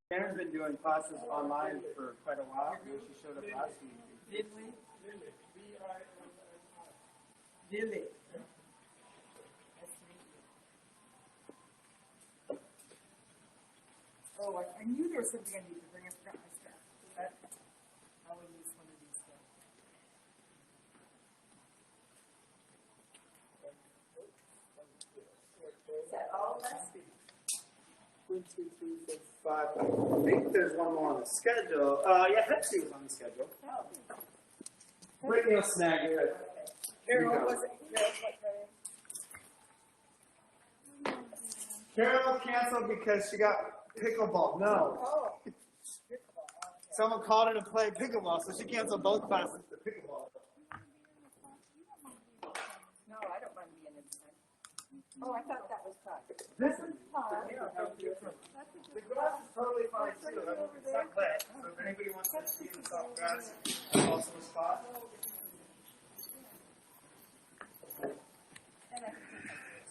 Karen's been doing classes online for quite a while. She showed up last week. Did we? Lily. Oh, I knew there was something I needed to bring. I forgot my stuff. But I will use one of these things. Is that all last week? 1, 2, 3, 4, 5. I think there's one more on the schedule. Yeah, Hepsi was on the schedule. Oh. Brittany will snag it. Okay. Carol, was it? Carol canceled because she got pickleball. No. Oh. Someone called her to play pickleball, so she canceled both classes for pickleball. No, I don't mind being inside. Oh, I thought that was fun. This is fine. The grass is totally fine too. It's not wet. So if anybody wants to see the soft grass, that's also a spot.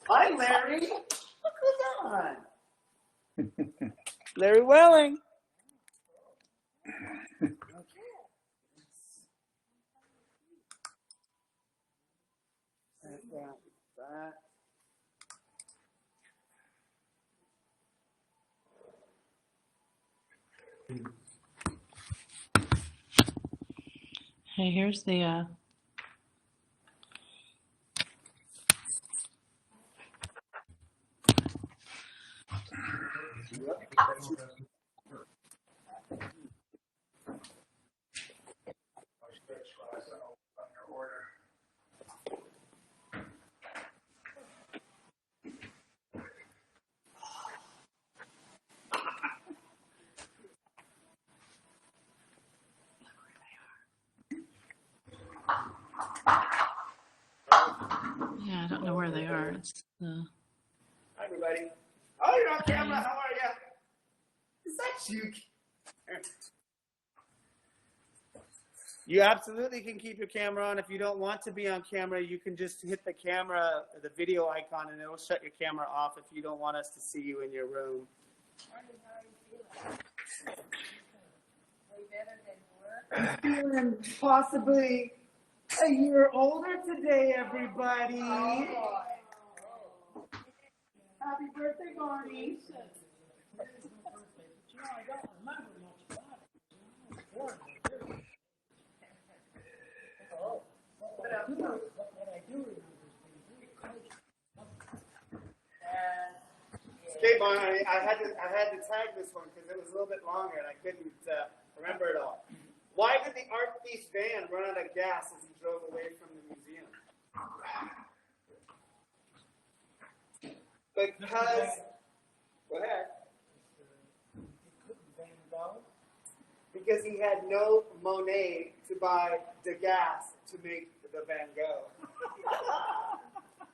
Hi, Larry. Look who's on. Larry Welling. That. Hey, here's the yeah, I don't know where they are. It's the Hi, everybody. Oh, you're on camera. How are you? Is that you? You absolutely can keep your camera on. If you don't want to be on camera, you can just hit the camera, the video icon, and it'll shut your camera off if you don't want us to see you in your room. Feeling possibly a year older today, everybody. Happy birthday, Barney. Okay, Barney, I had to tag this one because it was a little bit longer and I couldn't remember it all. Why did the art thief's van run out of gas as he drove away from the museum? Because, go ahead. Because he had no Monet to buy Degas to make the Van Gogh.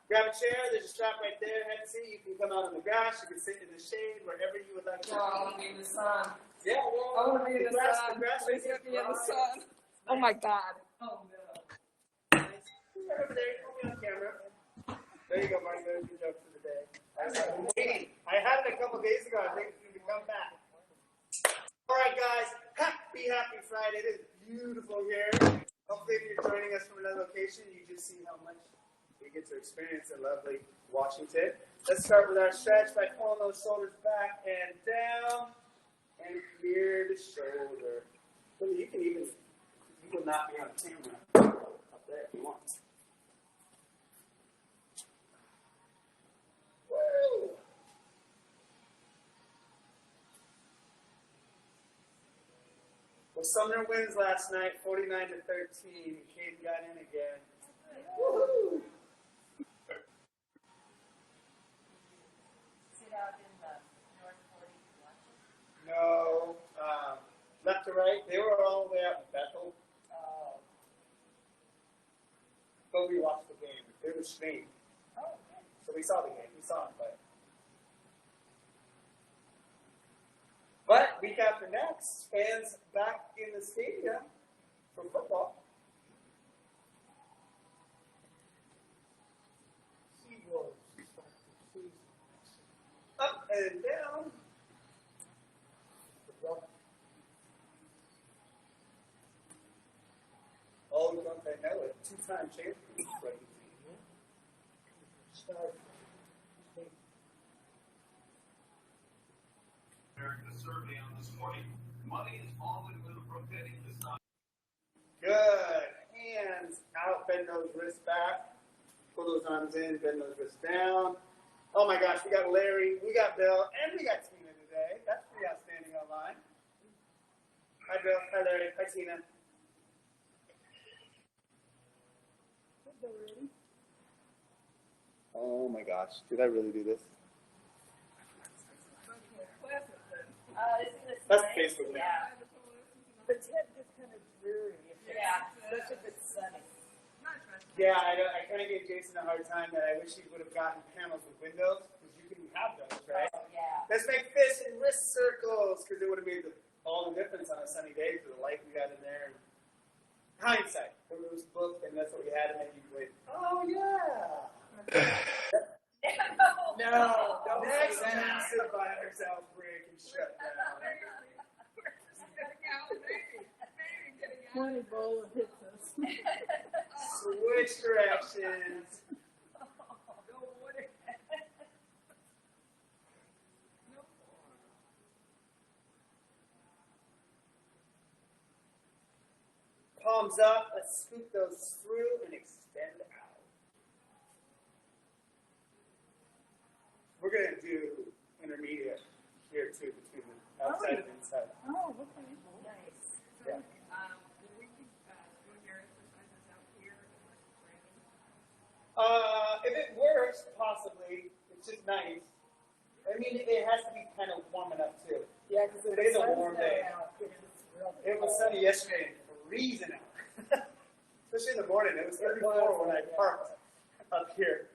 Grab a chair, there's a strap right there, head seat. You can come out on the grass, you can sit in the shade, wherever you would like to. No, I want to be in the sun. Yeah, well, I want to be in the sun. Please Please get me in the sun. Oh my God. Oh no. Right over there, you me on camera. There you go, Marty. There's your joke for the day. I had it a couple days ago. I think it's going to come back. All right, guys. Happy Friday. It is beautiful here. Hopefully, if you're joining us from another location, you just see how much we get to experience in lovely Washington. Let's start with our stretch by pulling those shoulders back and down and clear the shoulder. So you can even, you will not be on camera up there if you want. Woo! Well, Sumner wins last night, 49-13. Cade got in again. Woo-hoo! Sit out in the North 40 to watch it? No, left to right. They were all the way out in Bethel. But we watched the game. It was streamed. Oh, okay. So we saw the game. We saw him play. But week after next, fans back in the stadium for football. Up and down. two-time champion. The survey on this morning. Money is always with rotating the sun. Good. Hands out, bend those wrists back. Pull those arms in, bend those wrists down. Oh my gosh, we got Larry, we got Bill, and we got Tina today. That's pretty outstanding online. Hi Bill, hi Larry, hi Tina. Oh my gosh, did I really do this? That's Facebook now. Yeah. The tent is kind of dreary. Yeah. Especially if it's sunny. Yeah, I kind of gave Jason a hard time that I wish he would have gotten panels with windows, because you can have those, right? Oh, yeah. Let's make fist and wrist circles, because it would have made all the difference on a sunny day for the light we got in there. Hindsight. It was booked, and that's what we had, and then you went, oh yeah. No, don't Next say that. massive virus outbreak and shut down. 20 Ebola hits us. Switch directions. Palms up. Let's scoop those through and extend out. We're going to do intermediate here too, between the outside and inside. Oh, okay. Nice. Yeah. Will we be doing your exercises out here? If it works, possibly. It's just nice. I mean, it has to be kind of warm enough too. Yeah, because Today's a warm day. It was sunny. sunny yesterday and freezing out. Especially in the morning. It was 34 when I parked up here.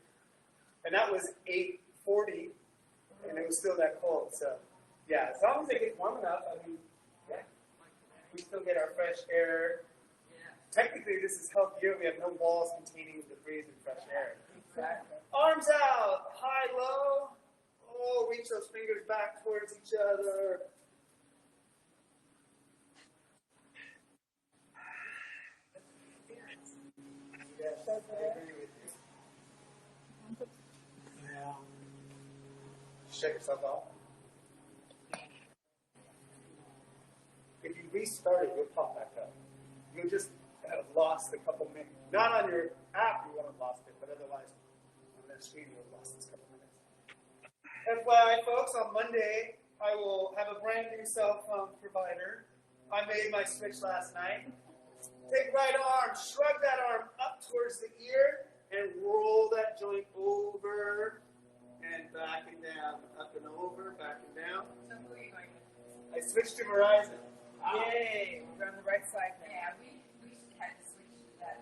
And that was 8:40, and it was still that cold. So, yeah, as long as it gets warm enough, I mean, yeah, we still get our fresh air. Technically, this is healthier. We have no walls containing the breeze and fresh air. Exactly. Arms out, high, low. Oh, reach those fingers back towards each other. Yes, I agree with you. Yeah. Shake yourself off. If you restarted, you'll pop back up. You'll just have lost a couple minutes. Not on your app, you won't have lost it, but otherwise, on that screen, you'll have lost this couple minutes. FYI, folks, on Monday, I will have a brand new cell phone provider. I made my switch last night. Take right arm, shrug that arm up towards the ear, and roll that joint over and back and down. Up and over, back and down. So who are you going with? I switched to Verizon. Yay, we're on the right side now. Yeah, we had to switch to that.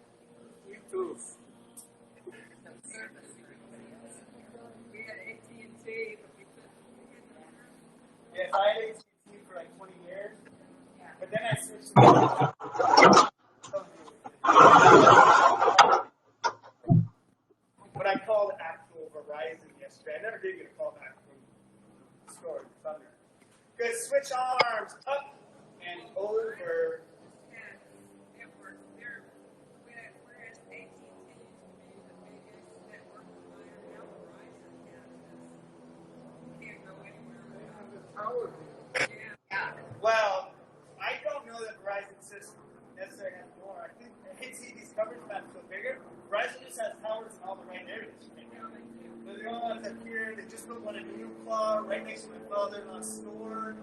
You too. No service or anybody else. We had AT&T, but we couldn't. Yes, I had AT&T for like 20 years, Yeah. but then I switched to But I called actual Verizon yesterday. I never did get a call back from the store in Thunder. Good. Switch arms up and over. And network there, whereas AT&T used to be the biggest network provider, now Verizon can't go anywhere without. Yeah. Well, I don't know that Verizon system necessarily has more. I think AT&T's coverage map's so bigger. Verizon just has towers in all the right areas. They're the only ones up here. They just put one in New Claw, right next to my father-in-law's store.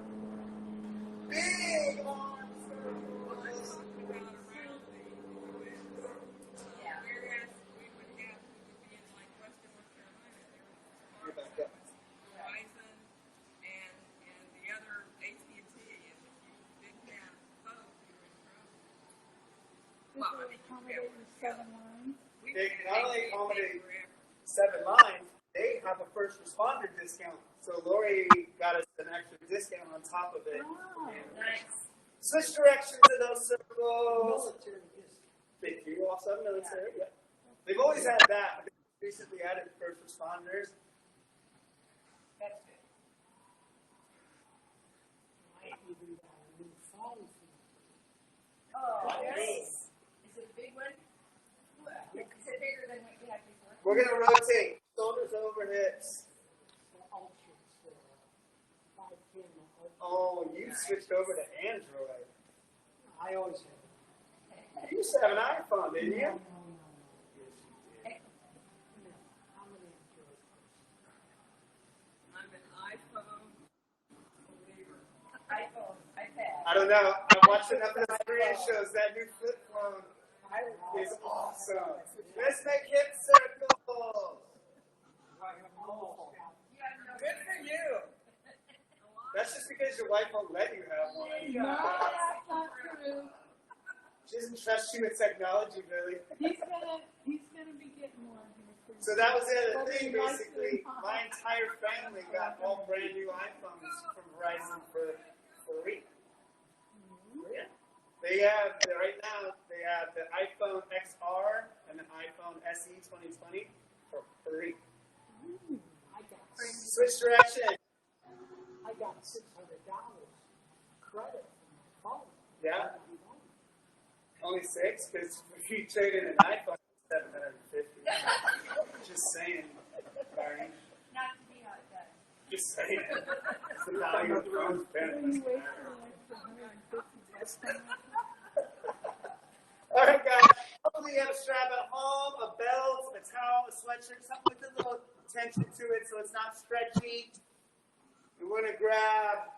Big arms. Yeah. Whereas we would be in like Western North Carolina, there was You're back up. Verizon and the other AT&T, and if you didn't have both, you were in trouble. Well, I mean, Accommodating 7 lines. They can not only accommodate forever. 7 lines, they have a first responder discount. So Lori got us an extra discount on top of it. Oh, Nice. Switch directions of those circles. military is. They do also have military. Yeah. They've always had that, but they recently added first responders. That's good. Might even buy a new phone for you. Oh, Nice. nice. Is it a big one? We're going to rotate. Shoulders over hips. Oh, you switched over to Android. I always have. You used to have an iPhone, didn't you? I'm an iPhone believer. iPhone, iPad. I don't know. I'm watching enough of the screen shows. That new flip phone is awesome. Let's make hip circles. Good for you. That's just because your wife won't let you have one. No, that's not true. She doesn't trust you with technology, really. He's gonna be getting one here soon. So that was the other thing, basically. My entire family got all brand new iPhones from Verizon for free. Yeah. They have, right now, they have the iPhone XR and the iPhone SE 2020 for free. Switch direction. I got $600 credit from my phone. Yeah. Only 6? Because if you trade in an iPhone, it's $750. Just saying, Barney. Not to be like that. Just saying. It's the value of phones. All right, guys. Hopefully you have a strap at home, a belt, a towel, a sweatshirt, something with a little tension to it so it's not stretchy. You want to grab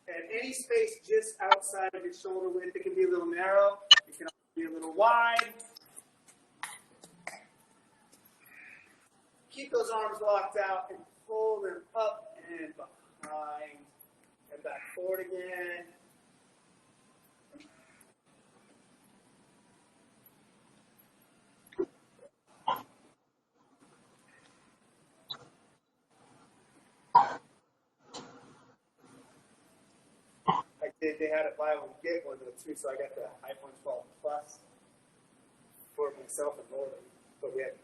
at any space just outside of your shoulder width. It can be a little narrow. It can also be a little wide. Keep those arms locked out and pull them up and behind and back forward again. They had a buy one get one though too, so I got the iPhone 12 Plus for myself and Lauren. But we had to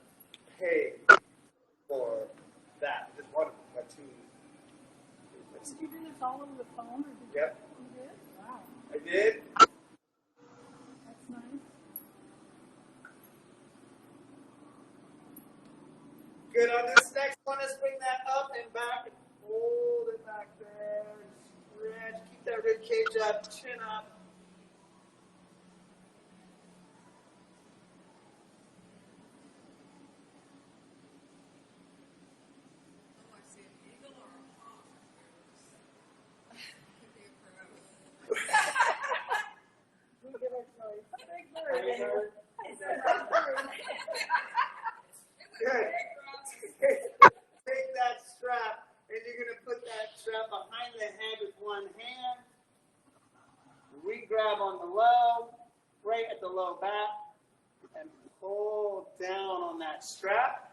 pay for that. Just one of them, but two. Did you do this all over the phone, or did Yep. you did? Wow, I did. that's nice. Good on this next one. Let's bring that up and back and hold it back there. Stretch. Keep that rib cage up, chin up. Oh, I see an eagle or a hawk. Could be a crow. We give our choice. Big bird. Big bird. I said that bird. Good. Take that strap, and you're going to put that strap behind the head with one hand. We grab on the low, right at the low back, and pull down on that strap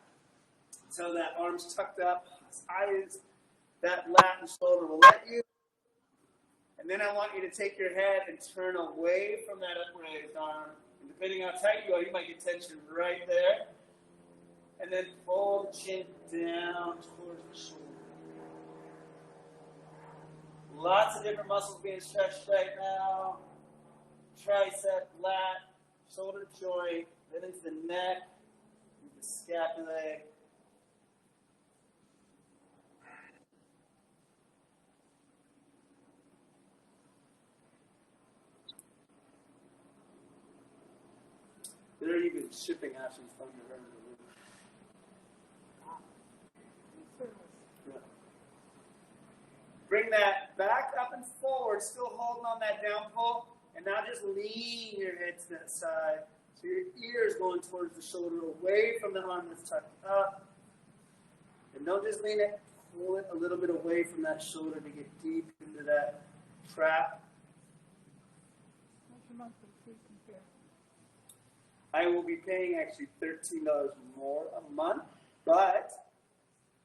so that arm's tucked up as high as that lat and shoulder will let you. And then I want you to take your head and turn away from that upraised arm. And depending how tight you are, you might get tension right there. And then pull the chin down towards the shoulder. Lots of different muscles being stretched right now. Tricep, lat, shoulder joint, then into the neck, the scapulae. They're even shipping options from the river. Bring that back up and forward, still holding on that down pull, and now just lean your head to that side. So your ear is going towards the shoulder, away from the arm that's tucked up. And don't just lean it, pull it a little bit away from that shoulder to get deep into that trap. What's your monthly fee compare? I will be paying actually $13 more a month, but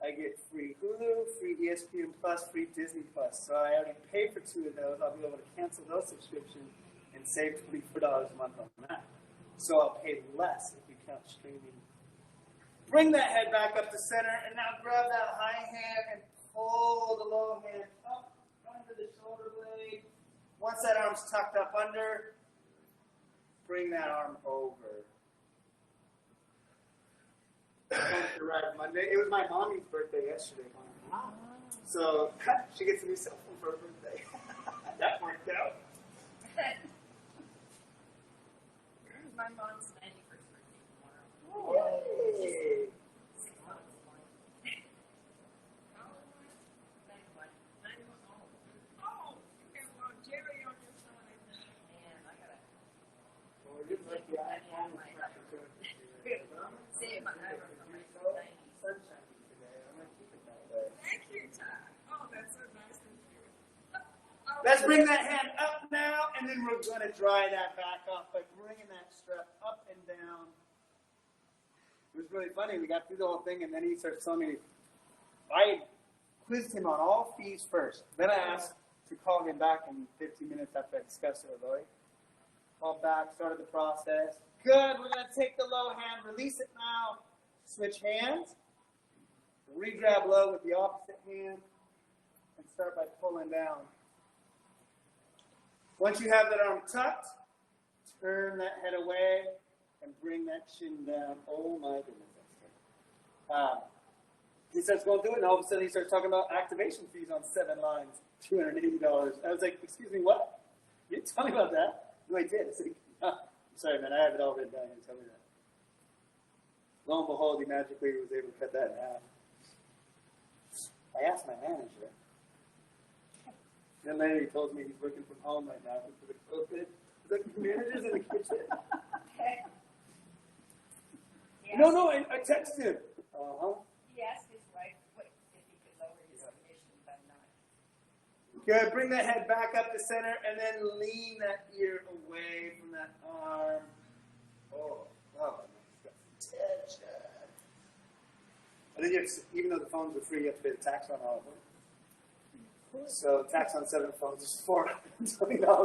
I get free Hulu, free ESPN Plus, free Disney Plus. So I already paid for 2 of those. I'll be able to cancel those subscriptions and save $24 a month on that. So I'll pay less if you count streaming. Bring that head back up to center, and now grab that high hand and pull the low hand up under the shoulder blade. Once that arm's tucked up under, bring that arm over. Supposed to arrive Monday. It was my mommy's birthday yesterday. So she gets a new cell phone for her birthday. That worked out. My mom's 91st birthday tomorrow. Yay. 6 months. How old was it? 91. 91. Oh, you have longevity on your side. Man, I gotta Well, you're lucky I had my save my number from my 90s. sunshine today. I'm going to keep it that way. Thank you, Ty. Oh, that's so nice of you. Oh, Let's bring that hand up now, and then we're going to dry that back off by bringing that strap up and down. It was really funny. We got through the whole thing, and then he starts telling me, I quizzed him on all fees first. Then I asked to call him back in 15 minutes after I discussed it with Lori. Called back, started the process. Good. We're going to take the low hand, release it now. Switch hands. Re-grab low with the opposite hand, and start by pulling down. Once you have that arm tucked, turn that head away and bring that chin down. Oh my goodness, that's good. He starts going through it, and all of a sudden he starts talking about activation fees on 7 lines, $280. I was like, excuse me, what? You didn't tell me about that? No, I did. I said, I'm sorry, man, I have it all written down. You didn't tell me that. Lo and behold, he magically was able to cut that in half. I asked my manager. Then later he told me he's working from home right now because of COVID. He's like, the manager's in the kitchen. No, I texted him. He asked his wife if he could lower his commission by 9. Good. Bring that head back up to center and then lean that ear away from that arm. Oh, wow. Tension. And then you have to, even though the phones are free, you have to pay the tax on all of them. So tax on 7 phones is $420. How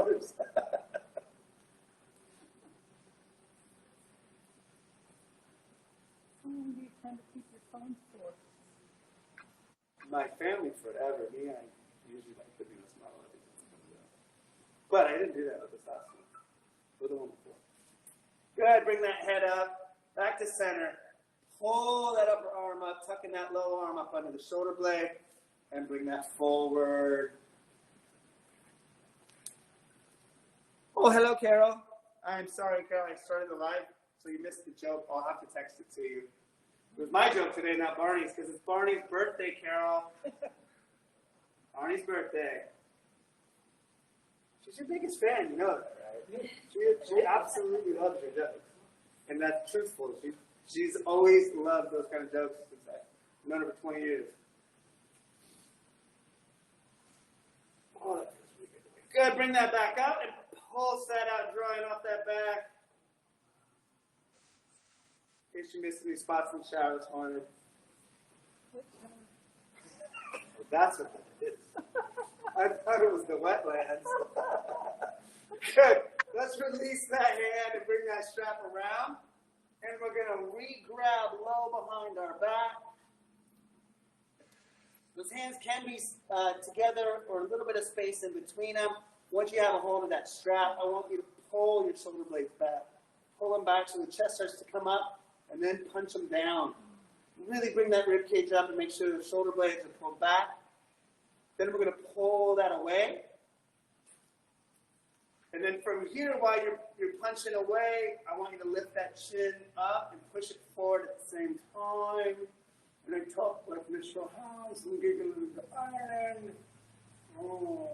long do you tend to keep your phone for? My family forever. Me, I usually like putting a smile on everything. But I didn't do that with this last one. With the one before. Good. Bring that head up. Back to center. Pull that upper arm up. Tucking that lower arm up under the shoulder blade. And bring that forward. Oh, hello, Carol. I'm sorry, Carol. I started the live, so you missed the joke. I'll have to text it to you. It was my joke today, not Barney's, because it's Barney's birthday, Carol. Barney's birthday. She's your biggest fan, you know that, right? She absolutely loves your jokes. And that's truthful. She's always loved those kind of jokes since I've known her for 20 years. Oh, that feels really good. Good. Bring that back up and pulse that out, drawing off that back. In case you missed any spots in the shower this morning. That's what that is. I thought it was the wetlands. Good. Let's release that hand and bring that strap around. And we're going to re-grab low behind our back. Those hands can be together or a little bit of space in between them. Once you have a hold of that strap, I want you to pull your shoulder blades back. Pull them back so the chest starts to come up, and then punch them down. Really bring that rib cage up and make sure the shoulder blades are pulled back. Then we're going to pull that away. And then from here, while you're punching away, I want you to lift that chin up and push it forward at the same time. And then talk like Mitchell House and giggle in the iron. Oh.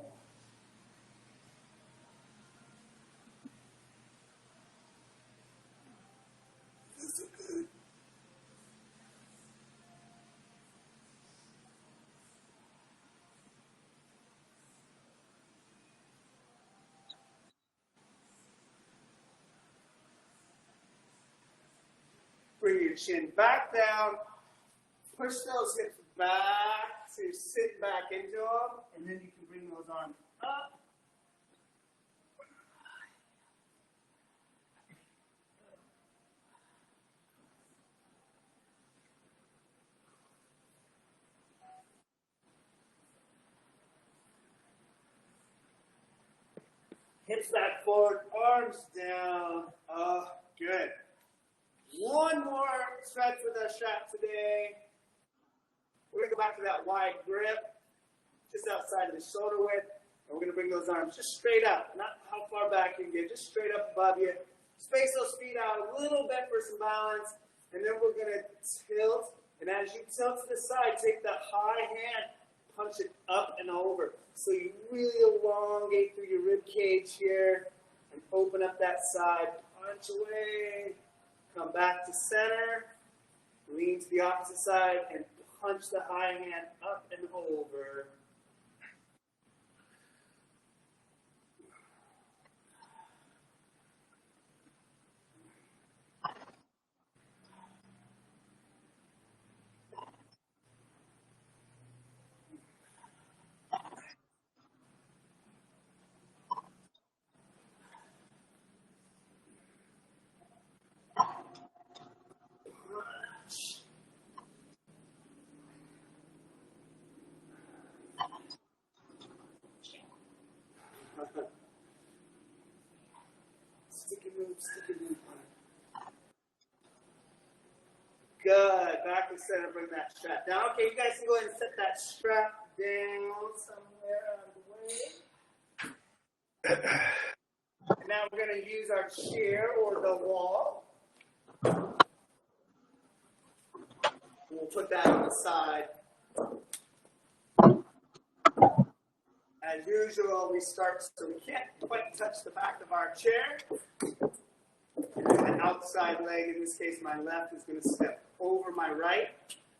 This is so good. Bring your chin back down. Push those hips back, so you sit back into them, and then you can bring those arms up. Hips back forward, arms down. Oh, good. One more stretch with our strap today. We're going to go back to that wide grip, just outside of the shoulder width. And we're going to bring those arms just straight up, not how far back you can get, just straight up above you. Space those feet out a little bit for some balance. And then we're going to tilt. And as you tilt to the side, take that high hand, punch it up and over. So you really elongate through your rib cage here and open up that side. Punch away. Come back to center. Lean to the opposite side and punch the high hand up and over. Stick and move, stick and move. Good. Back to center, bring that strap down. Okay, you guys can go ahead and set that strap down somewhere out of the way. And now we're going to use our chair or the wall. We'll put that on the side. As usual, we start so we can't quite touch the back of our chair. My outside leg, in this case my left, is going to step over my right.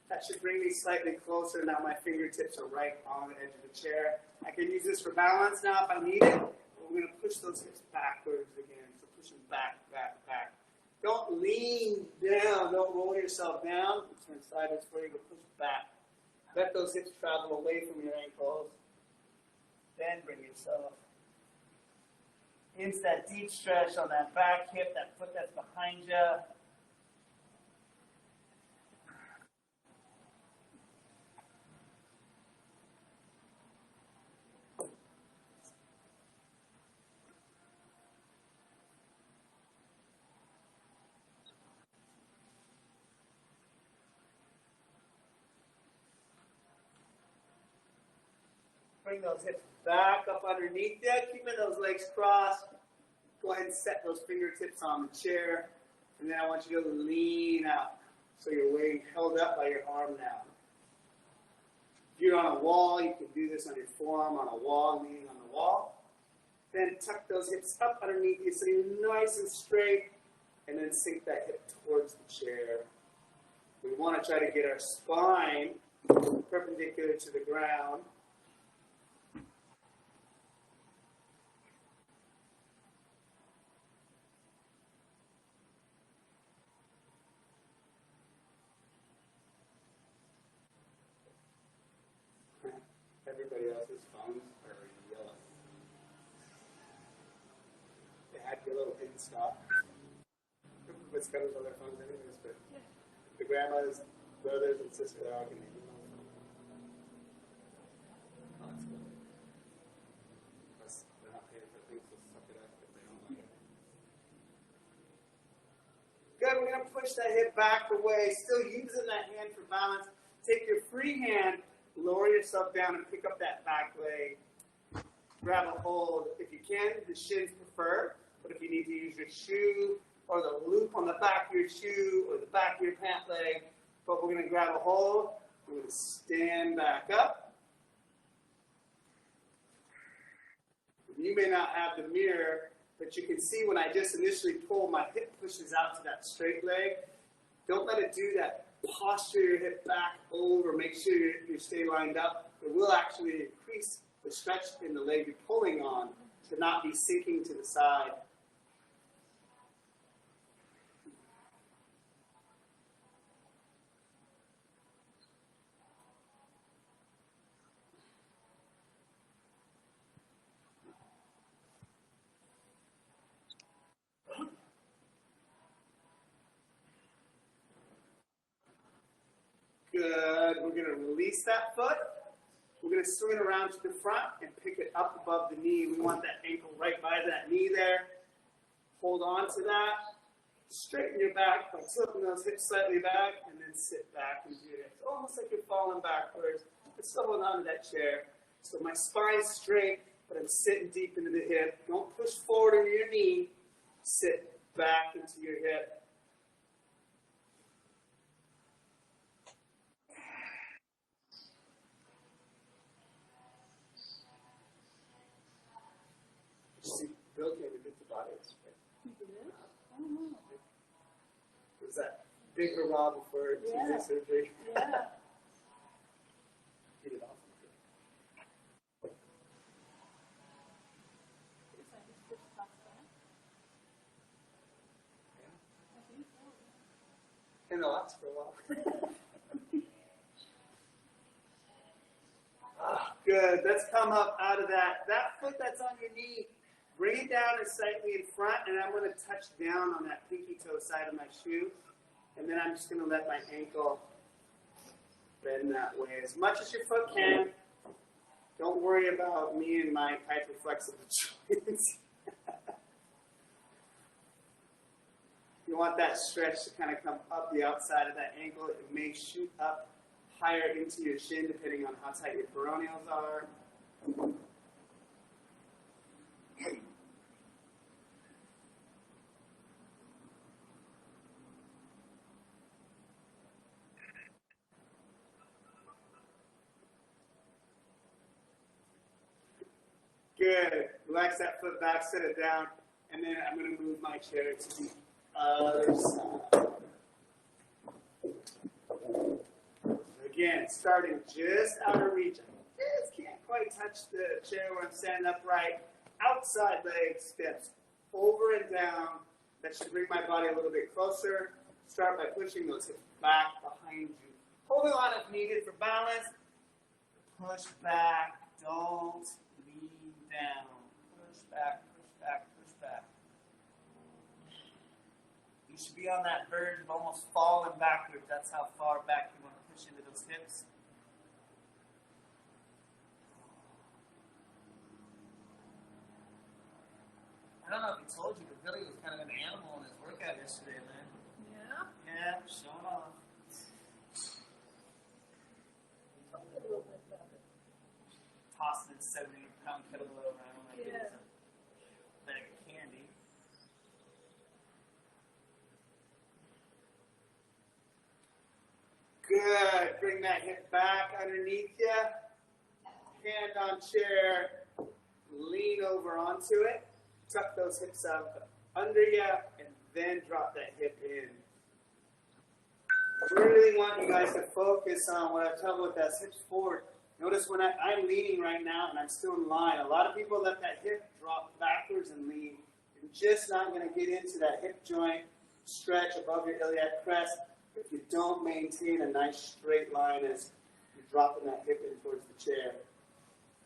That should bring me slightly closer. Now my fingertips are right on the edge of the chair. I can use this for balance now if I need it. We're going to push those hips backwards again. So push them back, back, back. Don't lean down. Don't roll yourself down. Turn sideways for you. Go push back. Let those hips travel away from your ankles. Then bring yourself into that deep stretch on that back hip, that foot that's behind you. Bring those hips back up underneath you, keeping those legs crossed. Go ahead and set those fingertips on the chair. And then I want you to lean out. So you're laying held up by your arm now. If you're on a wall, you can do this on your forearm on a wall, leaning on the wall. Then tuck those hips up underneath you so you're nice and straight. And then sink that hip towards the chair. We want to try to get our spine perpendicular to the ground. Everybody else's phones are yellow. They had yellow in stock. Everybody's got those other phones anyways, but the grandmas, brothers, and sisters are all going to email them. Oh, that's good. Plus, they're not paying for things, so suck it up if they don't like it. Good, we're going to push that hip back away, still using that hand for balance. Take your free hand, lower yourself down and pick up that back leg. Grab a hold. If you can, the shins prefer. But if you need to use your shoe or the loop on the back of your shoe or the back of your pant leg, but we're going to grab a hold. We're going to stand back up. You may not have the mirror, but you can see when I just initially pull, my hip pushes out to that straight leg. Don't let it do that. Posture your hip back over. Make sure you stay lined up. It will actually increase the stretch in the leg you're pulling on to not be sinking to the side. Good. We're going to release that foot. We're going to swing it around to the front and pick it up above the knee. We want that ankle right by that knee there. Hold on to that. Straighten your back by tilting those hips slightly back and then sit back into your hips. Almost like you're falling backwards, but still holding onto that chair. So my spine's straight, but I'm sitting deep into the hip. Don't push forward into your knee. Sit back into your hip. See, Bill came to get the body. Was that big hurrah before Tuesday surgery? Yeah. He did awesome. And they'll last for a while. Good. Let's come up out of that. That foot that's on your knee, bring it down and slightly in front, and I'm going to touch down on that pinky toe side of my shoe. And then I'm just going to let my ankle bend that way as much as your foot can. Don't worry about me and my hyperflexible joints. You want that stretch to kind of come up the outside of that ankle. It may shoot up higher into your shin depending on how tight your peroneals are. Good. Relax that foot back, set it down, and then I'm going to move my chair to the other side. Again, starting just out of reach. I just can't quite touch the chair when I'm standing upright. Outside leg steps over and down. That should bring my body a little bit closer. Start by pushing those hips back behind you. Holding on if needed for balance. Push back. Don't lean down. Push back, push back, push back. You should be on that verge of almost falling backwards. That's how far back you want to push into those hips. I don't know if he told you, but Billy was kind of an animal in his workout yesterday, man. Yeah? Yeah, showing off. Tell me a little bit about it. Tossing his 70-pound kettlebell around like it was a bag of candy. Good. Bring that hip back underneath you. Hand on chair. Lean over onto it. Tuck those hips up under you, and then drop that hip in. I really want you guys to focus on what I'm talking about, that hips forward. Notice when I'm leaning right now and I'm still in line. A lot of people let that hip drop backwards and lean. You're just not going to get into that hip joint stretch above your iliac crest if you don't maintain a nice straight line as you're dropping that hip in towards the chair.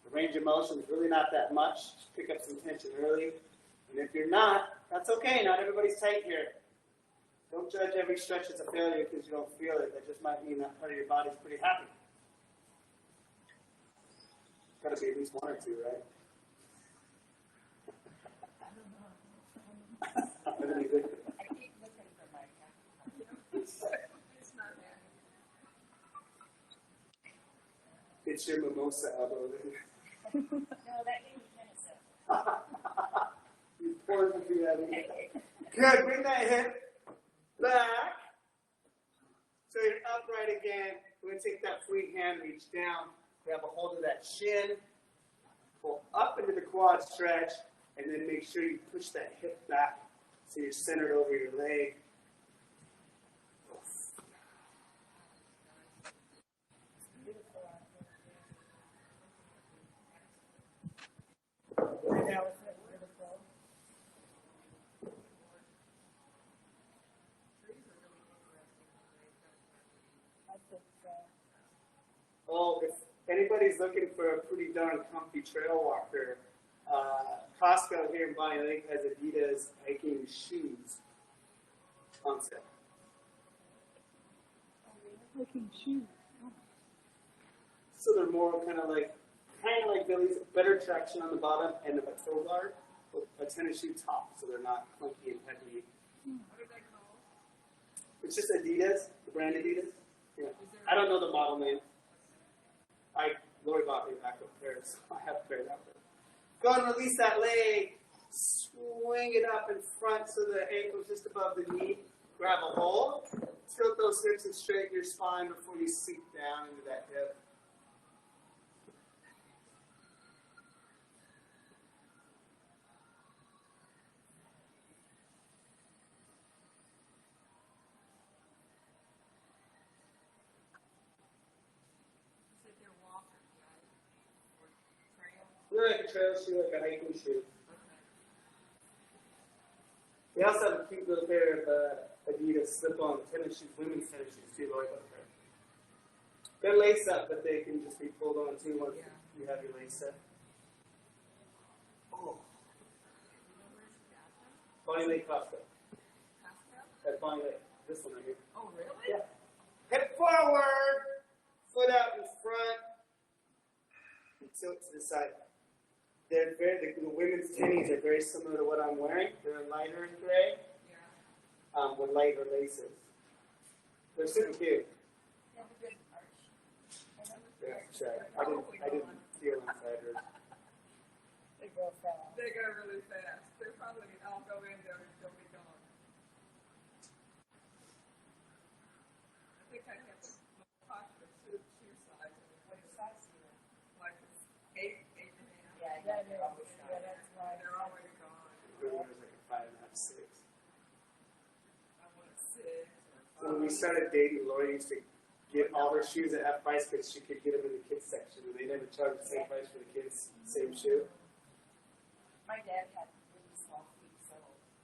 The range of motion is really not that much. Just pick up some tension early. And if you're not, that's okay. Not everybody's tight here. Don't judge every stretch as a failure because you don't feel it. That just might mean that part of your body's pretty happy. Got to be at least one or two, right? I don't know. I keep looking for my It's not there. It's your mimosa elbow. No, that gave me tennis. You pour it through that. Good. Bring that hip back. So you're upright again. We're going to take that free hand, reach down, grab a hold of that shin, pull up into the quad stretch, and then make sure you push that hip back so you're centered over your leg. Now it's at beautiful. I think Oh, if anybody's looking for a pretty darn comfy trail walker, Costco here in Bonnie Lake has Adidas hiking shoes on sale. Looking shoes. So they're more kind of like Billy's, better traction on the bottom and a toe guard with a tennis shoe top, so they're not clunky and heavy. What are they called? It's just Adidas, the brand Adidas. Yeah. Is there I don't know the model name. Lori bought me back up there, so I have to pair that with. Go and release that leg. Swing it up in front so the ankle's just above the knee. Grab a hold. Tilt those hips and straighten your spine before you sink down into that hip. said they're walkers, right? Or trails? They're like a trail shoe, like a hiking shoe. Okay. They also have a cute little pair of Adidas slip-on tennis shoes, women's tennis shoes too, like that pair. They're lace up, but they can just be pulled on too once you have your lace up. Oh, You know where's the bathroom? Bonnie Lake Costco. Costco? At Bonnie Lake. This one right here. Oh, really? Yeah. Hip forward, foot out in front, and tilt to the side. They're the women's tennies are very similar to what I'm wearing. They're lighter in gray, Yeah. with lighter laces. They're super cute. Have a good arch. Yeah, sure. I didn't feel inside her. They go fast. They go really fast. They're probably, I'll go in there and they'll be gone. I think I have the most popular shoe size. What size do you have? Like it's 8 and a half. Yeah, they're always, yeah, that's why. They're always gone. It was like a 5.5, 6. I want a 6 or 5. When we started dating, Lori used to get all her shoes at half price because she could get them in the kids section, and they never charged the same price for the kids, same shoe. My dad had really small feet, so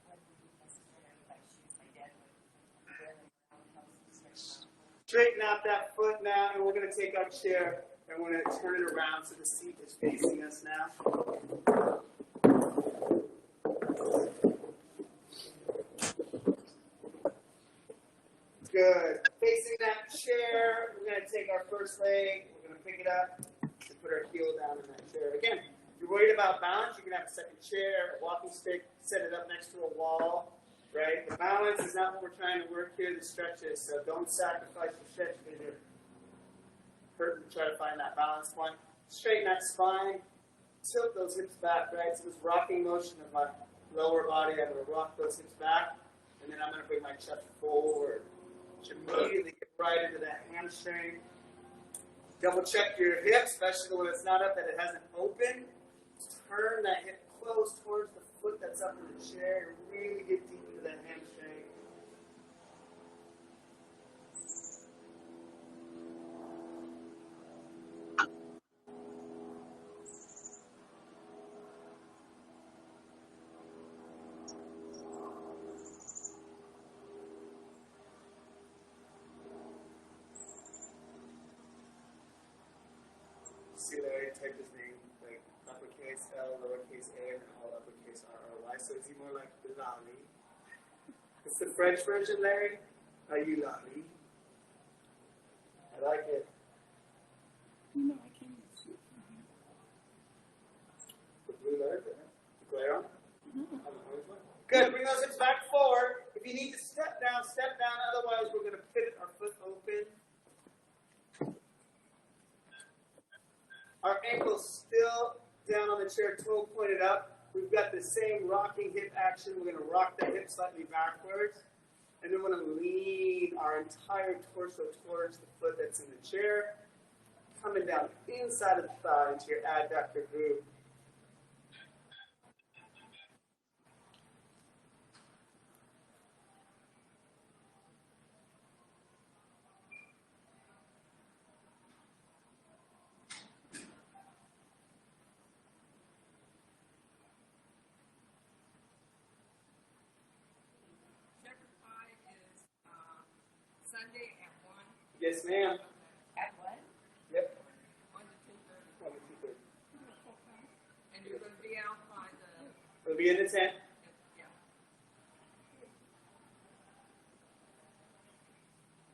when we necessarily buy shoes, my dad would barely around the house and straighten out. Straighten out that foot now, and we're going to take our chair and we're going to turn it around so the seat is facing us now. Good. Facing that chair, we're going to take our first leg, we're going to pick it up and put our heel down in that chair. Again, if you're worried about balance, you can have a second chair, a walking stick, set it up next to a wall, right? The balance is not what we're trying to work here, the stretch is, so don't sacrifice the stretch because you're hurting to try to find that balance point. Straighten that spine, tilt those hips back, right? So this rocking motion of my lower body, I'm going to rock those hips back, and then I'm going to bring my chest forward. Immediately get right into that hamstring. Double check your hip, especially when it's not up, that it hasn't opened. Turn that hip close towards the foot that's up in the chair and really get deep into that hamstring. See Larry type his name, like uppercase L, lowercase a, and all uppercase R-O-Y. So is he more like Lali? It's the French version, Larry? Are you Lali? I like it. No, I can't even see it from here. The blue letter there? The glare on? On the orange one? Good. Bring those hips back forward. If you need to step down, step down. Otherwise, we're going to pivot our foot open. Our ankle's still down on the chair, toe pointed up. We've got the same rocking hip action. We're going to rock the hip slightly backwards. And then we're going to lean our entire torso towards the foot that's in the chair. Coming down inside of the thigh into your adductor groove. Shepherd pie is Sunday at 1. Yes, ma'am. At what? Yep. 1 to 2:30. 1 to 2:30. And you're going to be out by the, We'll be in the tent. yeah.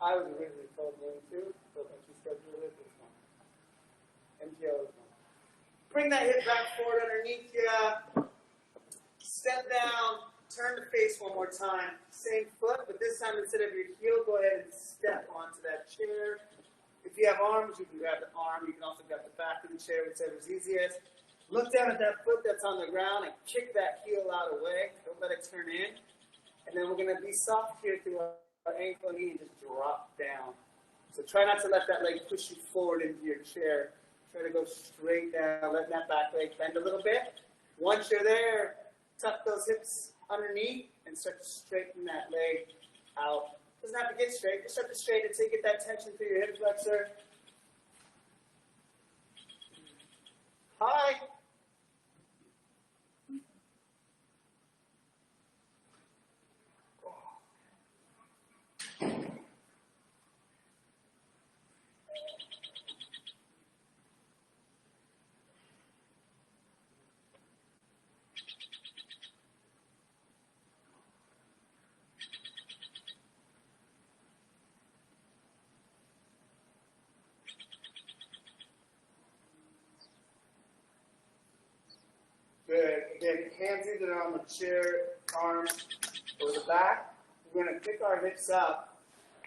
I was originally told one too, but when she scheduled it, this one. MTL is one. Bring that hip back forward underneath you. Step down, turn to face one more time. Same foot, but this time instead of your heel, go ahead and step onto that chair. If you have arms, you can grab the arm. You can also grab the back of the chair, whichever's easiest. Look down at that foot that's on the ground and kick that heel out of the way. Don't let it turn in. And then we're going to be soft here through our ankle and knee and just drop down. So try not to let that leg push you forward into your chair. Try to go straight down, letting that back leg bend a little bit. Once you're there, tuck those hips underneath and start to straighten that leg out. Doesn't have to get straight. Just start to straighten until you get that tension through your hip flexor. Hi. Good. Again, hands either on the chair, arms, or the back. We're going to pick our hips up,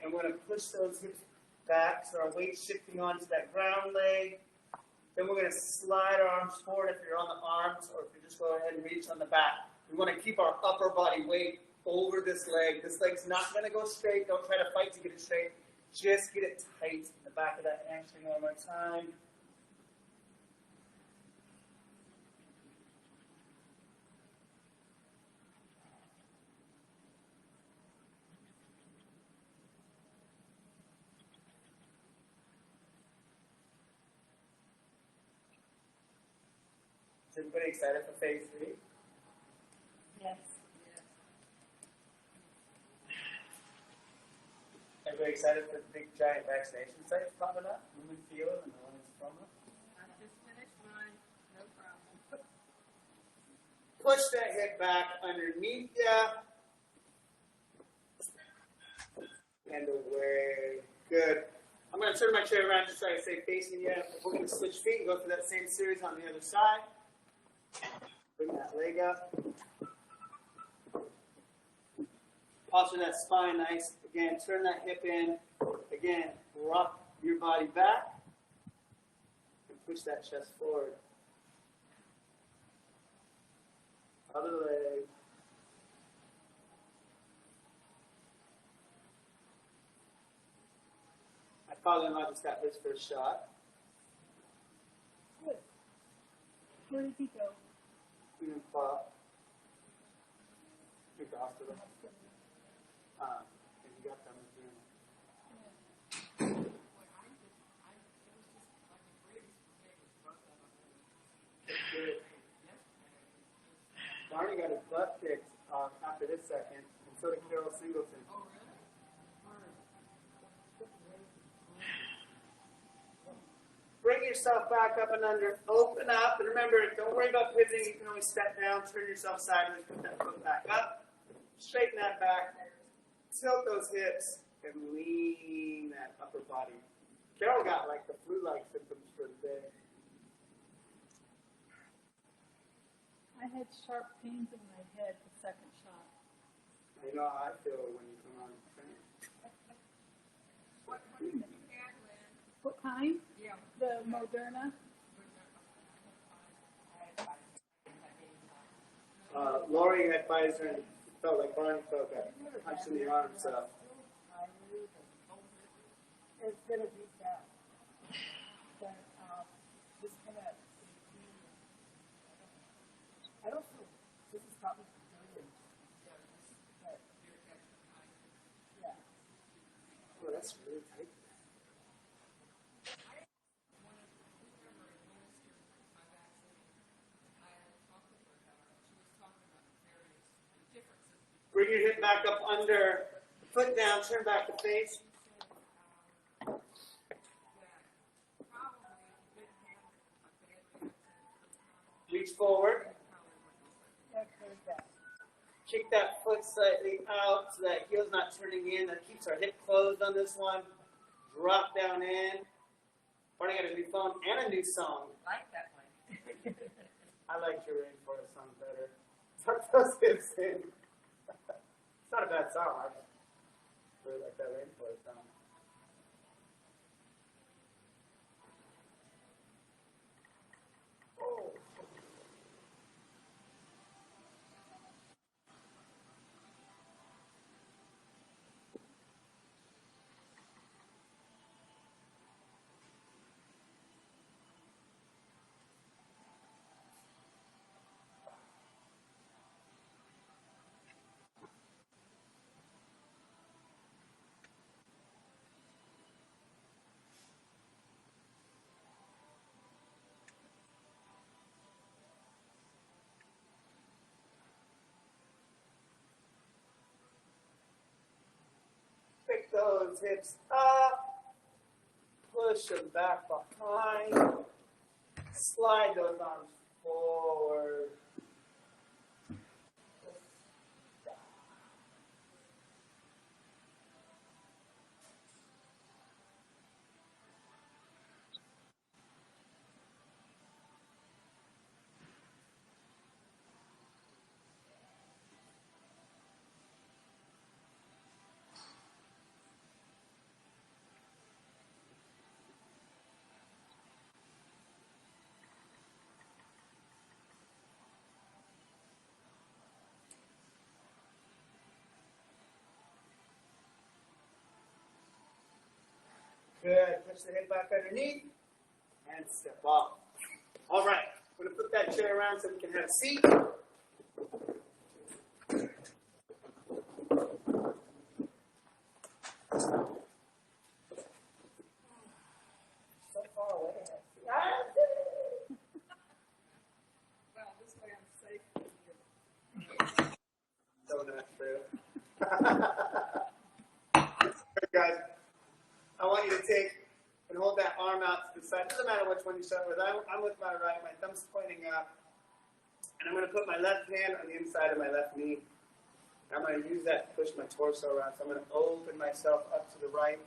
and we're going to push those hips back so our weight's shifting onto that ground leg. Then we're going to slide our arms forward if you're on the arms, or if you just go ahead and reach on the back. We want to keep our upper body weight over this leg. This leg's not going to go straight. Don't try to fight to get it straight. Just get it tight in the back of that hamstring one more time. Is everybody excited for phase 3? Yes. Everybody excited for the big giant vaccination sites popping up? Lumen Field and the one in Tacoma? I just finished mine, no problem. Push that hip back underneath ya. And away. Good. I'm going to turn my chair around just so I stay facing you. We're going to switch feet and go through that same series on the other side. Bring that leg up. Posture that spine nice. Again, turn that hip in. Again, rock your body back. And push that chest forward. Other leg. My father-in-law just got his first shot. Good. Where did he go? He didn't fall. He got hospital. And he got done with doing it. Good. Barney got his butt kicked after his second, and so did Carol Singleton. Bring yourself back up and under. Open up. And remember, don't worry about pivoting. You can always step down, turn yourself sideways, put that foot back up. Straighten that back. Tilt those hips and lean that upper body. Carol got like the flu-like symptoms for the day. I had sharp pains in my head the second shot. You know how I feel when you come on the train. What did you add, Lynn? What kind? Yeah. The Moderna? Lori had Pfizer and felt like Barney felt that punch in the arm, so. It's gonna be that. But just gonna. I don't feel. This is probably brilliant. But yeah. Oh, that's really tight. Bring your hip back up under, foot down, turn back to face. Reach forward. Kick that foot slightly out so that heel's not turning in. That keeps our hip closed on this one. Drop down in. Barney got a new phone and a new song. I like that one. I like your Rainforest song better. Tuck those hips in. not a bad sound. I really like that rainforest sound. Oh. Pick those hips up, push them back behind, slide those arms forward. Good. Push the head back underneath and step off. All right. We're going to put that chair around so we can have a seat. So far away. Well, this way I'm safe. So not true. Guys, I want you to take and hold that arm out to the side. Doesn't matter which one you start with. I'm with my right. My thumb's pointing up. And I'm going to put my left hand on the inside of my left knee. I'm going to use that to push my torso around. So I'm going to open myself up to the right.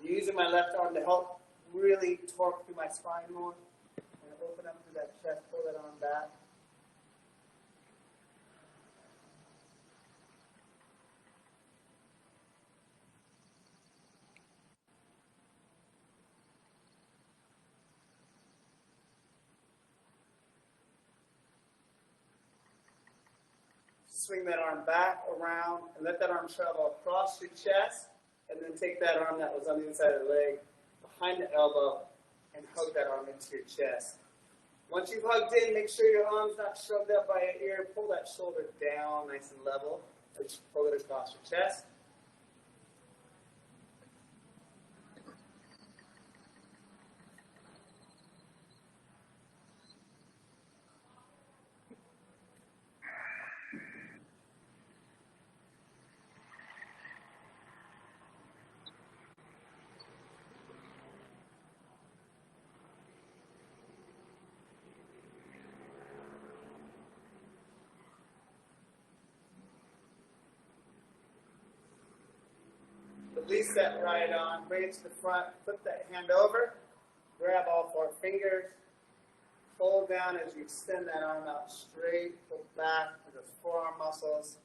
Using my left arm to help really torque through my spine more. I'm going to open up through that chest, pull that arm back. Swing that arm back, around, and let that arm travel across your chest, and then take that arm that was on the inside of the leg, behind the elbow, and hug that arm into your chest. Once you've hugged in, make sure your arm's not shoved up by your ear. Pull that shoulder down nice and level. Just pull it across your chest. Release that right arm, bring it to the front, flip that hand over, grab all four fingers, pull down as you extend that arm out straight, pull back to the forearm muscles.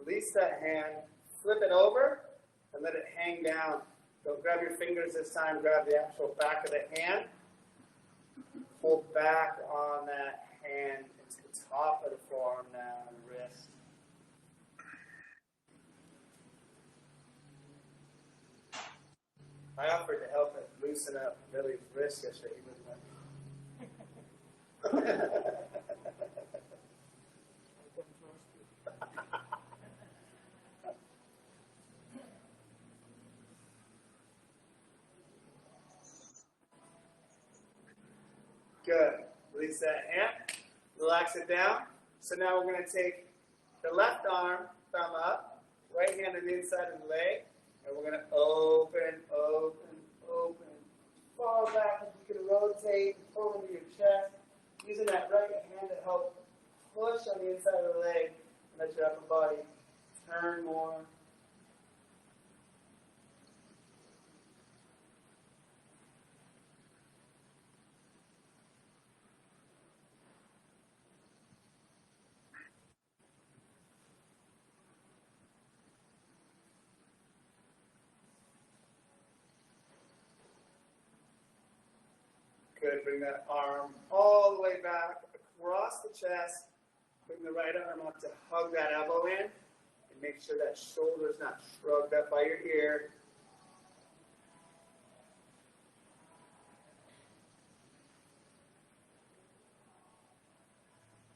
Release that hand, flip it over, and let it hang down. Don't grab your fingers this time, grab the actual back of the hand. Pull back on that hand into the top of the forearm now and wrist. I offered to help him loosen up Billy's wrist yesterday. He wouldn't let me. Good. Release that hand. Relax it down. So now we're going to take the left arm, thumb up, right hand on the inside of the leg, and we're going to open, open, open, Good. Bring that arm all the way back across the chest. Bring the right arm up to hug that elbow in. And make sure that shoulder is not shrugged up by your ear.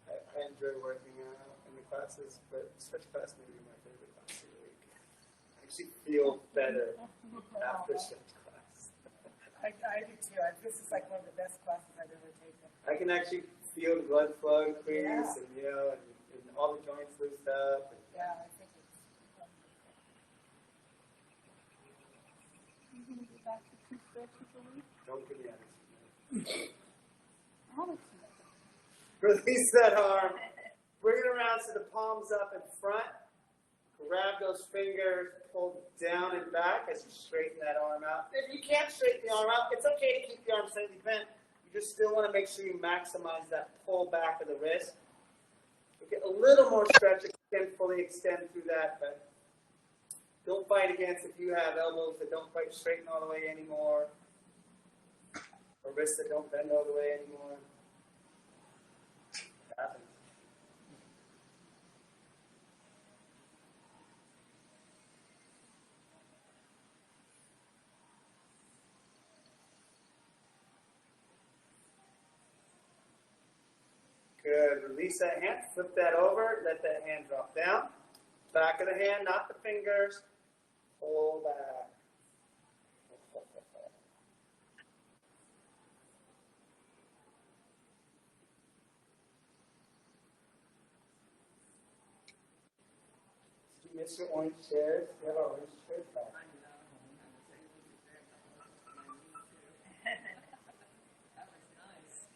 I enjoy working out in the classes, but stretch class may be my favorite class of the week. I actually feel better after stretch class. I do too. This is like one of the best classes I've ever taken. I can actually feel the blood flow increase, Yeah. and and all the joints loosened up. Yeah, I think it's You gonna go back to 2 stretches a week? Don't give me attitude. How much? Release that arm. Bring it around so the palms up in front. Grab those fingers, pull down and back as you straighten that arm out. If you can't straighten the arm out, it's okay to keep the arm slightly bent. You just still want to make sure you maximize that pull back of the wrist. You get a little more stretch if you can fully extend through that, but don't fight against if you have elbows that don't quite straighten all the way anymore, or wrists that don't bend all the way anymore. It happens. Good. Release that hand. Flip that over. Let that hand drop down. Back of the hand, not the fingers. Pull back. Did you miss your orange chairs? You have our orange chairs back. that was nice.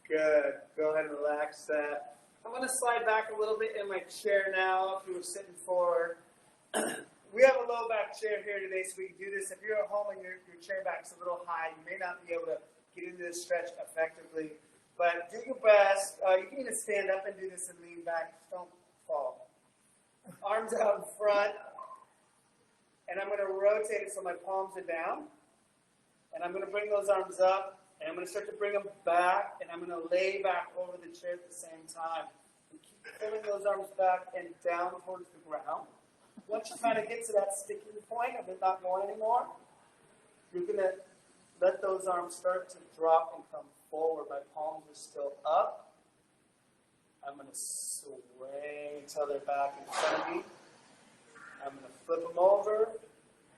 Good. Go ahead and relax that. I'm going to slide back a little bit in my chair now if you were sitting forward. We have a low back chair here today, so we can do this. If you're at home and your chair back's a little high, you may not be able to get into this stretch effectively. But do your best. You can even stand up and do this and lean back. Just don't fall. Arms out in front. And I'm going to rotate it so my palms are down. And I'm going to bring those arms up. And I'm going to start to bring them back, and I'm going to lay back over the chair at the same time. And keep pulling those arms back and down towards the ground. Once you kind of get to that sticking point of it not going anymore, you're going to let those arms start to drop and come forward. My palms are still up. I'm going to sway until they're back in front of me. I'm going to flip them over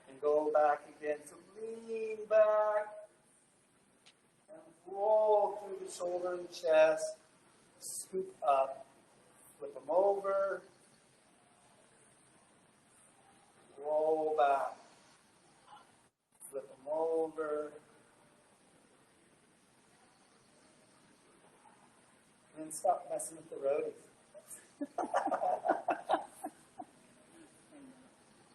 and go back again. So lean back. Roll through the shoulder and chest, scoop up, flip them over, roll back, flip them over, and then stop messing with the roadies.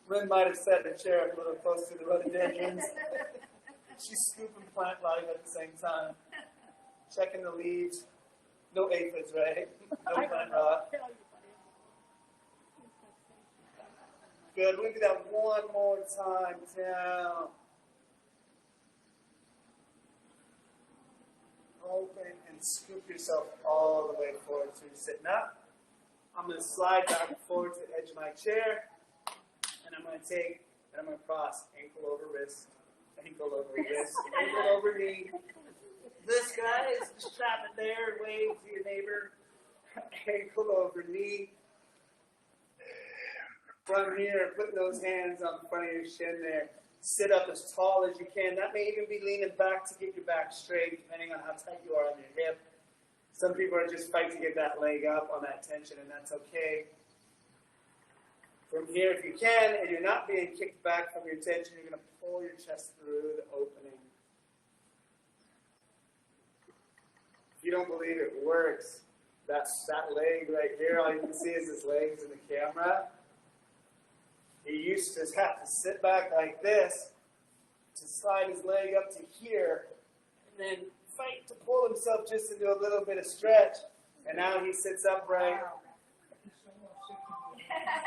Lynn might have set the chair up a little close to the rhododendrons. She's scooping plant life at the same time. Checking the leaves. No aphids, right? No plant rot. Good. We do that one more time. Down. Open and scoop yourself all the way forward so you're sitting up. I'm going to slide back and forward to the edge of my chair. And I'm going to take, and I'm going to cross ankle over wrist. Ankle over wrist, ankle over knee. This guy is just strap it there and wave to your neighbor. Ankle over knee. From here, putting those hands on the front of your shin there. Sit up as tall as you can. That may even be leaning back to get your back straight, depending on how tight you are on your hip. Some people are just fighting to get that leg up on that tension, and that's okay. From here, if you can, and you're not being kicked back from your tension, you're going to pull your chest through the opening. If you don't believe it works, that leg right here, all you can see is his legs in the camera. He used to have to sit back like this to slide his leg up to here, and then fight to pull himself just into a little bit of stretch. And now he sits upright.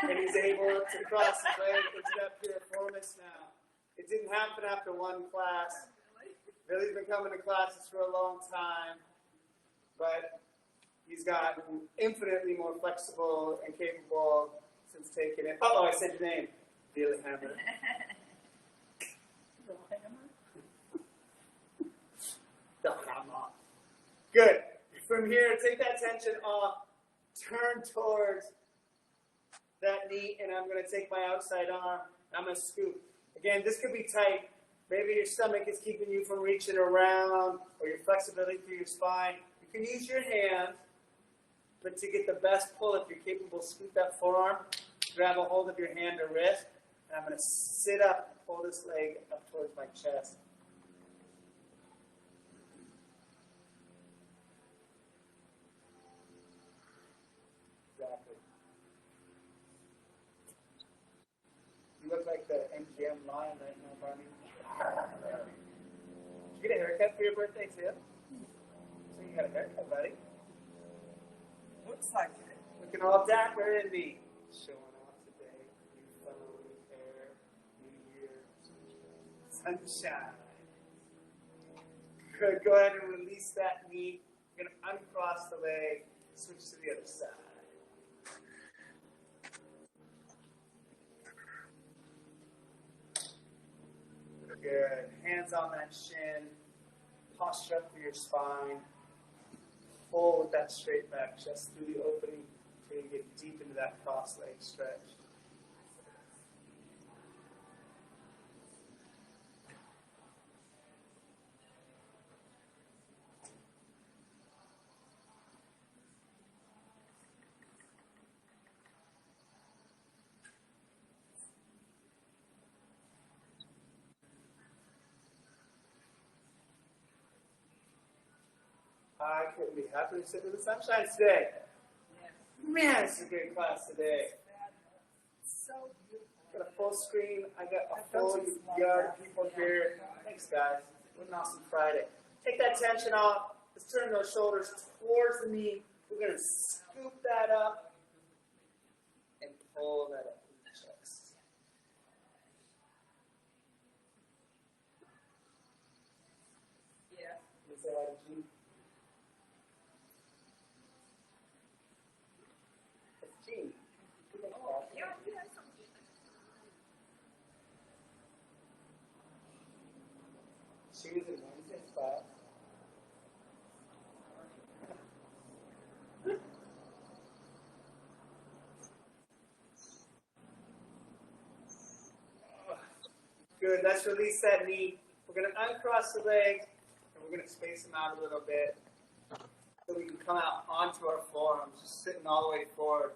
and he's able to cross his leg into that piriformis now. It didn't happen after one class. Billy's been coming to classes for a long time, but he's gotten infinitely more flexible and capable since taking it. Oh, I said your name. Billy Hammer. The hammer. Good. From here, take that tension off. Turn towards that knee, and I'm going to take my outside arm. I'm going to scoop. Again, this could be tight. Maybe your stomach is keeping you from reaching around, or your flexibility through your spine. You can use your hand, but to get the best pull, if you're capable, scoop that forearm, grab a hold of your hand or wrist, and I'm going to sit up, pull this leg up towards my chest. Exactly. You look like the MGM lion right now, Barney. Did you get a haircut for your birthday, too? So you got a haircut, buddy. Looks like it. Looking all dapper in me. Showing off today. New phone, new hair, new year. Sunshine. Good. Go ahead and release that knee. You're going to uncross the leg. Switch to the other side. Good. Hands on that shin. Posture up through your spine. Pull with that straight back chest through the opening until you get deep into that cross leg stretch. I couldn't be happier to sit in the sunshine today. Man, it's a great class today. So beautiful. Got a full screen. I got a full yard of people here. Thanks, guys. What an awesome Friday. Take that tension off. Let's turn those shoulders towards the knee. We're going to scoop that up and pull that up in the chest. Yeah. Let's add a G. She was in Wednesday's class. Good. Let's release that knee. We're going to uncross the legs, and we're going to space them out a little bit so we can come out onto our forearms, just sitting all the way forward.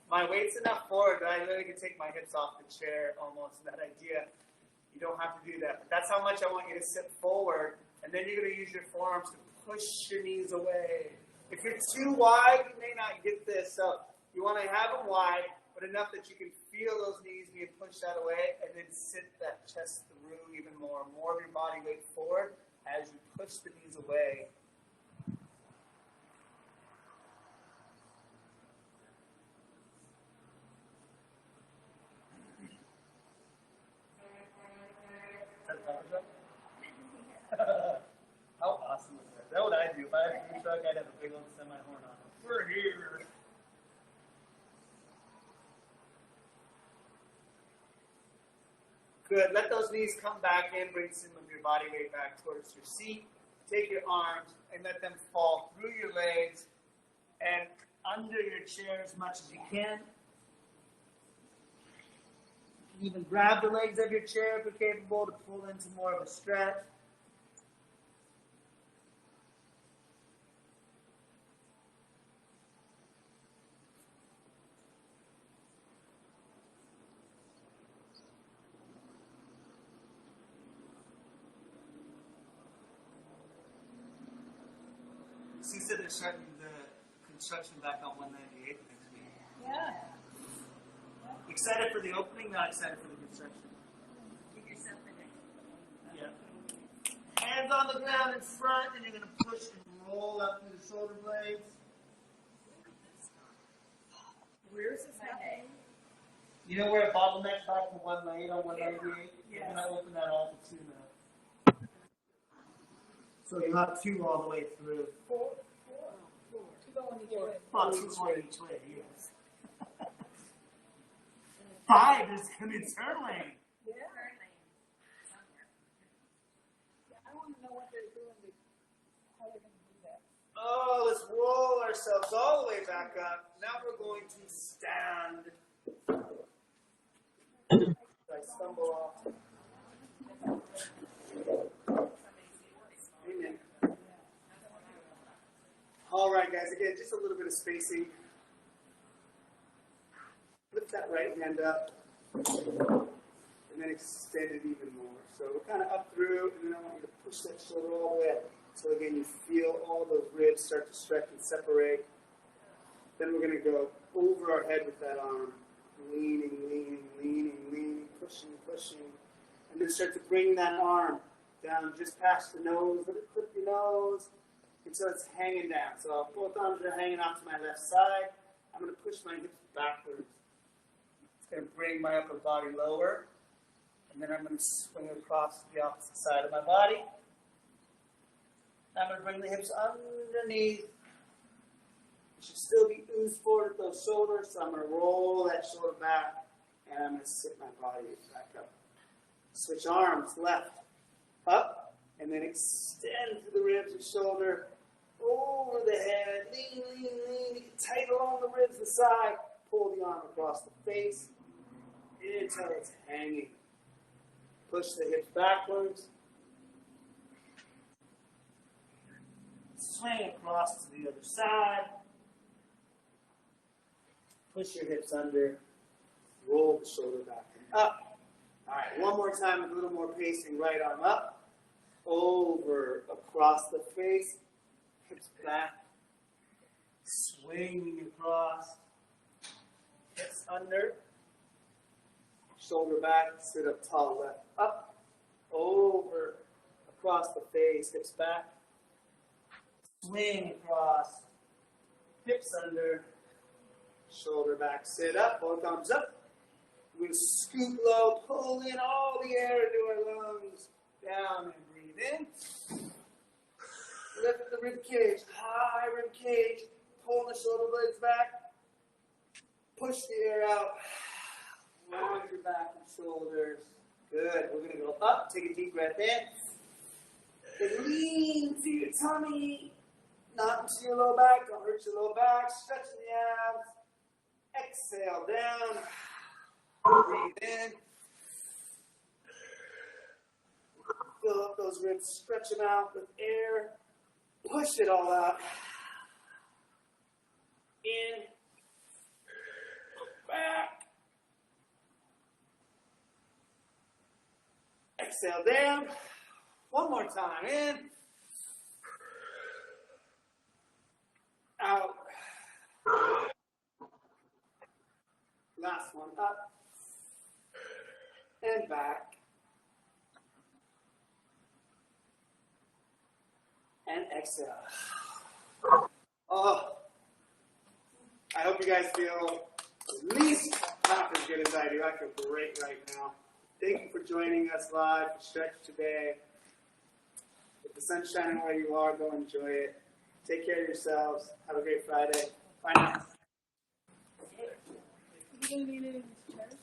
My weight's enough forward that I literally can take my hips off the chair almost. That idea, you don't have to do that. But that's how much I want you to sit forward, and then you're going to use your forearms to push your knees away. If you're too wide, you may not get this. So you want to have them wide, but enough that you can feel those knees being pushed out of the way, and then sit that chest through even more. More of your body weight forward as you push the knees away. How awesome is that? That's what I do. If I had a food truck, I'd have a big old semi-horn on it. We're here. Good. Let those knees come back in. Bring some of your body weight back towards your seat. Take your arms and let them fall through your legs and under your chair as much as you can. You can even grab the legs of your chair if you're capable to pull into more of a stretch. She said they're starting the construction back on 198 next week. Yeah. Excited for the opening, not excited for the construction. Give yourself the next. Yeah. Hands on the ground in front, and you're going to push and roll up through the shoulder blades. Where's this happening? You know where it bottlenecks back to 198 on 198? Yes. We're going to open that all to 2 now. So you have 2 all the way through. Two going each way. Well, 2 going each way, yes. 5 is going to be turn lane. Yeah. I want to know what they're doing, how they're going to do that. Oh, let's roll ourselves all the way back up. Now we're going to stand. I stumble off. Amen. All right, guys. Again, just a little bit of spacing. Lift that right hand up, and then extend it even more. So we're kind of up through, and then I want you to push that shoulder all the way up. So again, you feel all those ribs start to stretch and separate. Then we're going to go over our head with that arm, leaning, pushing, and then start to bring that arm down just past the nose. Let it clip your nose until it's hanging down. So both arms are hanging off to my left side. I'm going to push my hips backwards. It's going to bring my upper body lower, and then I'm going to swing across the opposite side of my body. I'm going to bring the hips underneath. You should still be oozed forward with those shoulders, so I'm going to roll that shoulder back, and I'm going to sit my body back up. Switch arms, left, up, and then extend through the ribs and shoulder, over the head, lean, get tight along the ribs and side, pull the arm across the face, until it's hanging. Push the hips backwards. Swing across to the other side. Push your hips under. Roll the shoulder back and up. All right, one more time with a little more pacing. Right arm up. Over, across the face. Hips back. Swinging across. Hips under. Shoulder back. Sit up tall. Left up. Over, across the face. Hips back. Swing across, hips under, shoulder back, sit up, both arms up. We're going to scoop low, pull in all the air into our lungs, down and breathe in. Lift the rib cage, high rib cage, pull the shoulder blades back, push the air out, round your back and shoulders. Good, we're going to go up, take a deep breath in, then lean to your tummy. Not into your low back, don't hurt your low back, stretching the abs. Exhale down, breathe in. Fill up those ribs, stretch them out with air. Push it all out. In, back. Exhale down. One more time, in. Out. Last one, up. And back. And exhale. Oh. I hope you guys feel at least half as good as I do. I feel great right now. Thank you for joining us live for Stretch today. If the sun's shining where you are, go enjoy it. Take care of yourselves. Have a great Friday. Bye now. You going to need it in this church?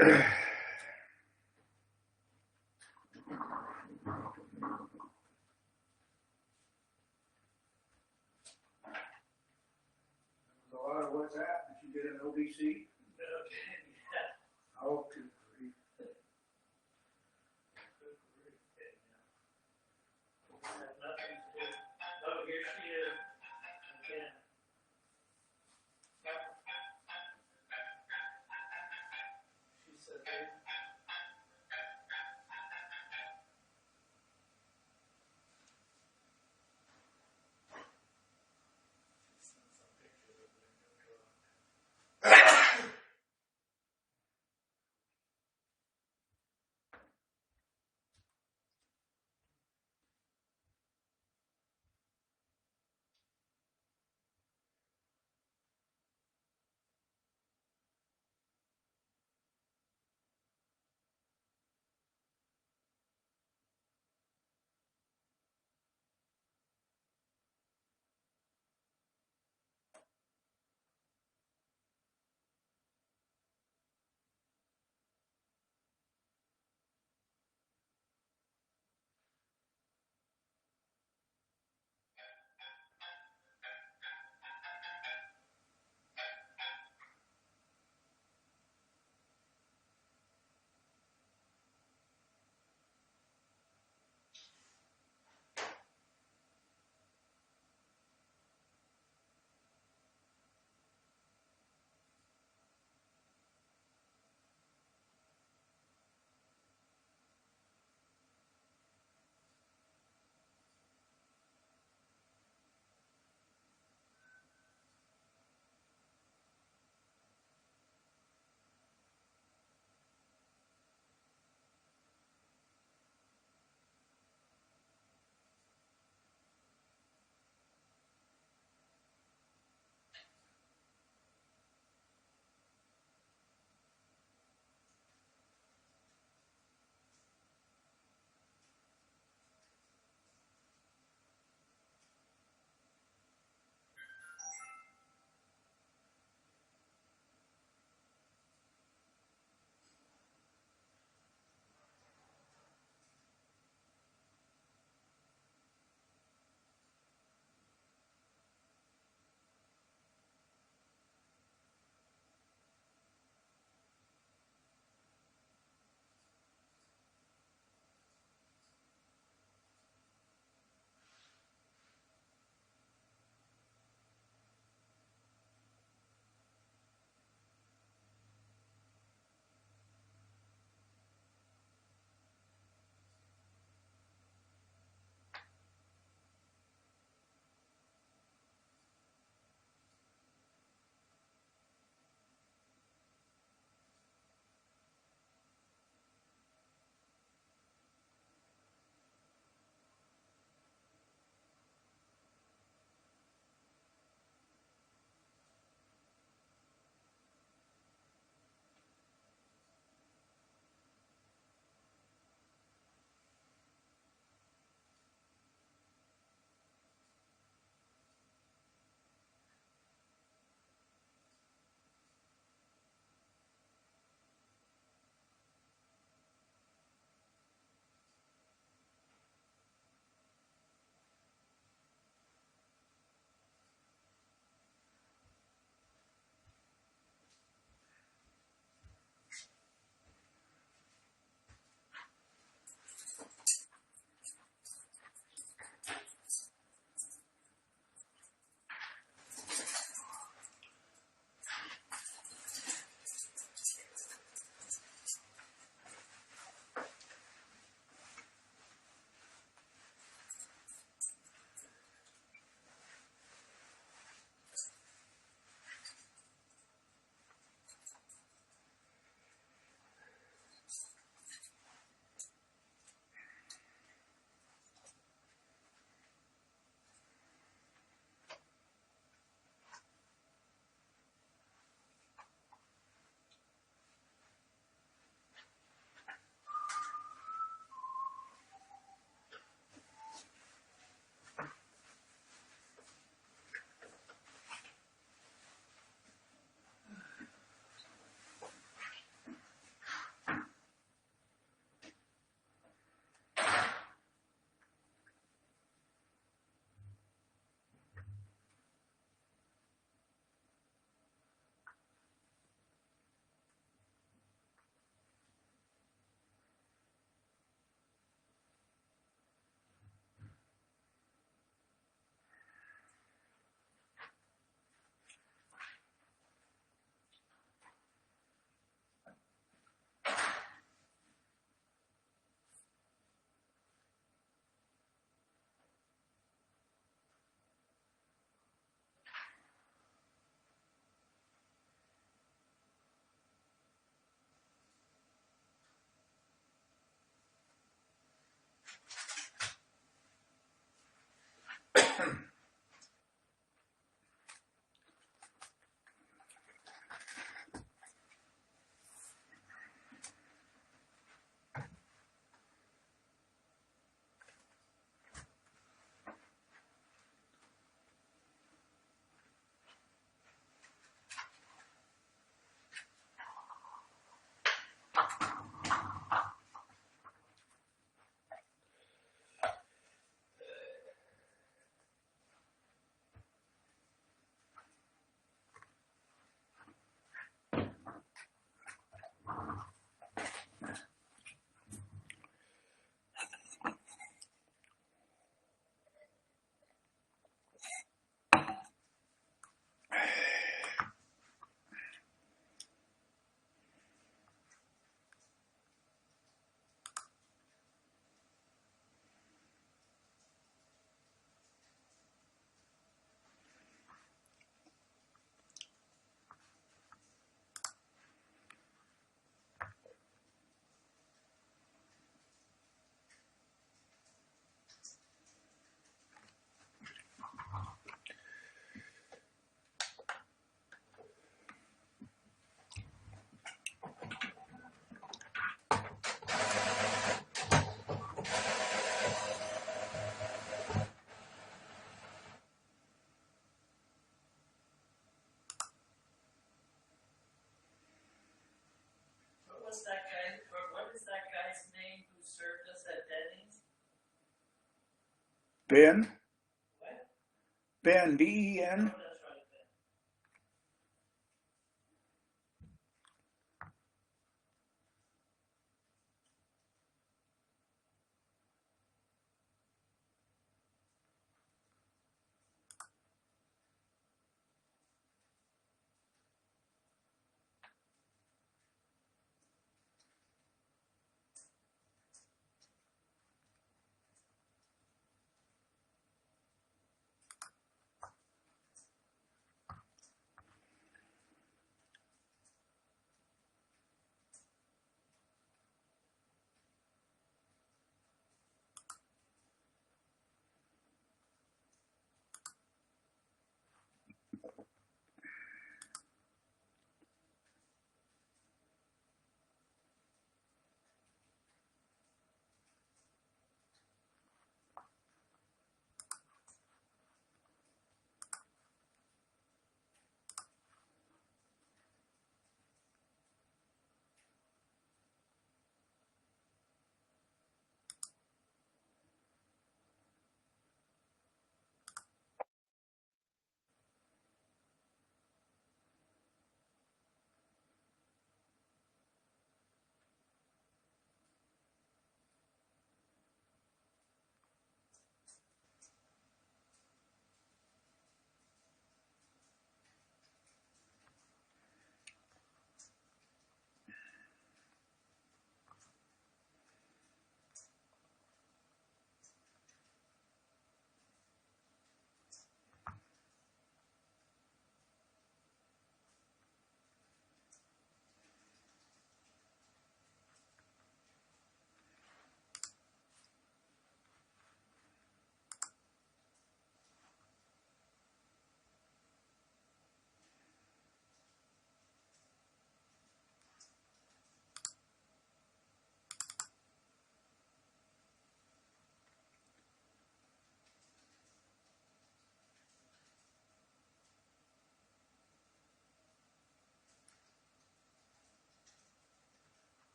A lot of what's that? Did you get an OBC? Oh, good grief. Oh, here she is. Again. She said, "Hey." She sent some pictures of the new truck. What is that guy's name who served us at Denny's? Ben? What? Ben, B-E-N? Oh, that's right, Ben.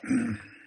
Bye.